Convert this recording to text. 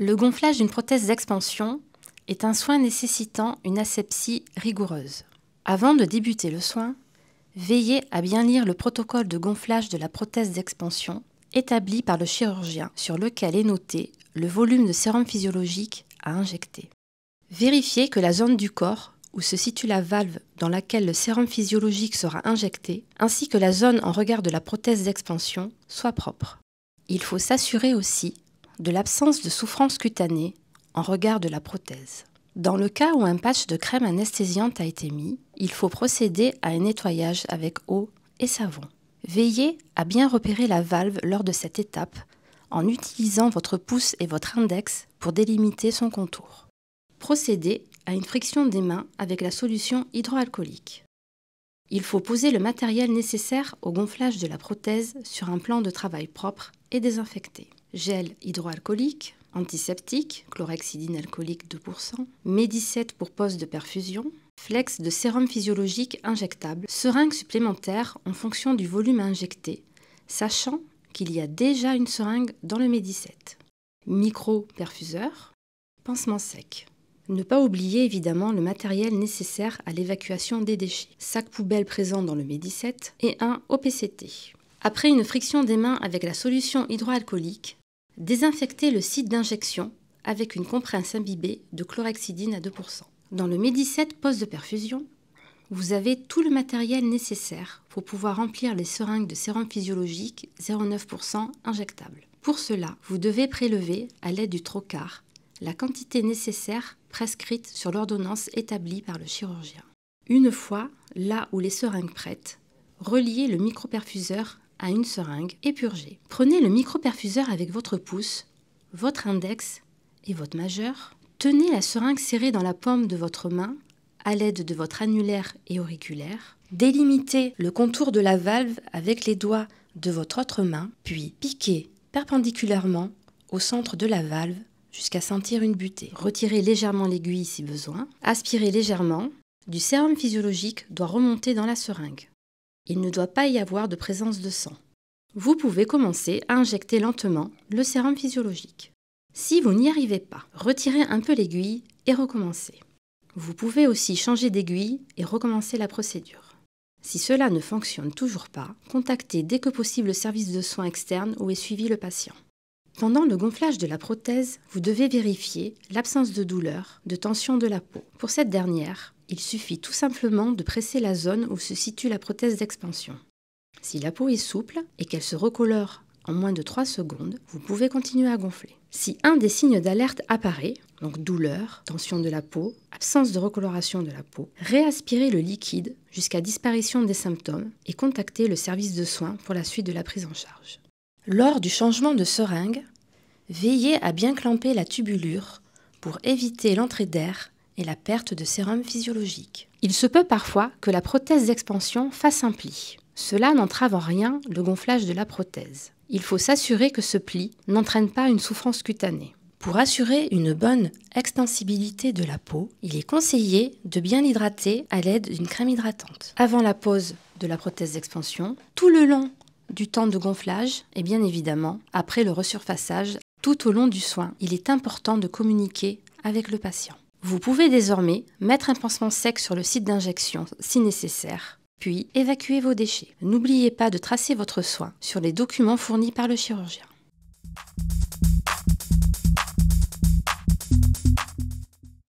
Le gonflage d'une prothèse d'expansion est un soin nécessitant une asepsie rigoureuse. Avant de débuter le soin, veillez à bien lire le protocole de gonflage de la prothèse d'expansion établi par le chirurgien sur lequel est noté le volume de sérum physiologique à injecter. Vérifiez que la zone du corps où se situe la valve dans laquelle le sérum physiologique sera injecté, ainsi que la zone en regard de la prothèse d'expansion, soient propres. Il faut s'assurer aussi de l'absence de souffrance cutanée en regard de la prothèse. Dans le cas où un patch de crème anesthésiante a été mis, il faut procéder à un nettoyage avec eau et savon. Veillez à bien repérer la valve lors de cette étape en utilisant votre pouce et votre index pour délimiter son contour. Procédez à une friction des mains avec la solution hydroalcoolique. Il faut poser le matériel nécessaire au gonflage de la prothèse sur un plan de travail propre et désinfecté. Gel hydroalcoolique, antiseptique, chlorhexidine alcoolique 2%, Medicette pour pose de perfusion, flex de sérum physiologique injectable, seringue supplémentaire en fonction du volume à injecter, sachant qu'il y a déjà une seringue dans le Medicette. Micro-perfuseur, pansement sec. Ne pas oublier évidemment le matériel nécessaire à l'évacuation des déchets, sac poubelle présent dans le Medicette et un OPCT. Après une friction des mains avec la solution hydroalcoolique, désinfectez le site d'injection avec une compresse imbibée de chlorhexidine à 2%. Dans le Medicette pose de perfusion, vous avez tout le matériel nécessaire pour pouvoir remplir les seringues de sérum physiologique 0,9% injectable. Pour cela, vous devez prélever à l'aide du trocar la quantité nécessaire prescrite sur l'ordonnance établie par le chirurgien. Une fois là où les seringues prêtes, reliez le microperfuseur à une seringue et purgez. Prenez le microperfuseur avec votre pouce, votre index et votre majeur. Tenez la seringue serrée dans la paume de votre main à l'aide de votre annulaire et auriculaire. Délimitez le contour de la valve avec les doigts de votre autre main, puis piquez perpendiculairement au centre de la valve jusqu'à sentir une butée. Retirez légèrement l'aiguille si besoin. Aspirez légèrement. Du sérum physiologique doit remonter dans la seringue. Il ne doit pas y avoir de présence de sang. Vous pouvez commencer à injecter lentement le sérum physiologique. Si vous n'y arrivez pas, retirez un peu l'aiguille et recommencez. Vous pouvez aussi changer d'aiguille et recommencer la procédure. Si cela ne fonctionne toujours pas, contactez dès que possible le service de soins externe où est suivi le patient. Pendant le gonflage de la prothèse, vous devez vérifier l'absence de douleur, de tension de la peau. Pour cette dernière, il suffit tout simplement de presser la zone où se situe la prothèse d'expansion. Si la peau est souple et qu'elle se recolore en moins de 3 secondes, vous pouvez continuer à gonfler. Si un des signes d'alerte apparaît, donc douleur, tension de la peau, absence de recoloration de la peau, réaspirez le liquide jusqu'à disparition des symptômes et contactez le service de soins pour la suite de la prise en charge. Lors du changement de seringue, veillez à bien clamper la tubulure pour éviter l'entrée d'air et la perte de sérum physiologique. Il se peut parfois que la prothèse d'expansion fasse un pli. Cela n'entrave en rien le gonflage de la prothèse. Il faut s'assurer que ce pli n'entraîne pas une souffrance cutanée. Pour assurer une bonne extensibilité de la peau, il est conseillé de bien l'hydrater à l'aide d'une crème hydratante. Avant la pose de la prothèse d'expansion, tout le long du temps de gonflage et bien évidemment après le resurfaçage, tout au long du soin, il est important de communiquer avec le patient. Vous pouvez désormais mettre un pansement sec sur le site d'injection si nécessaire, puis évacuer vos déchets. N'oubliez pas de tracer votre soin sur les documents fournis par le chirurgien.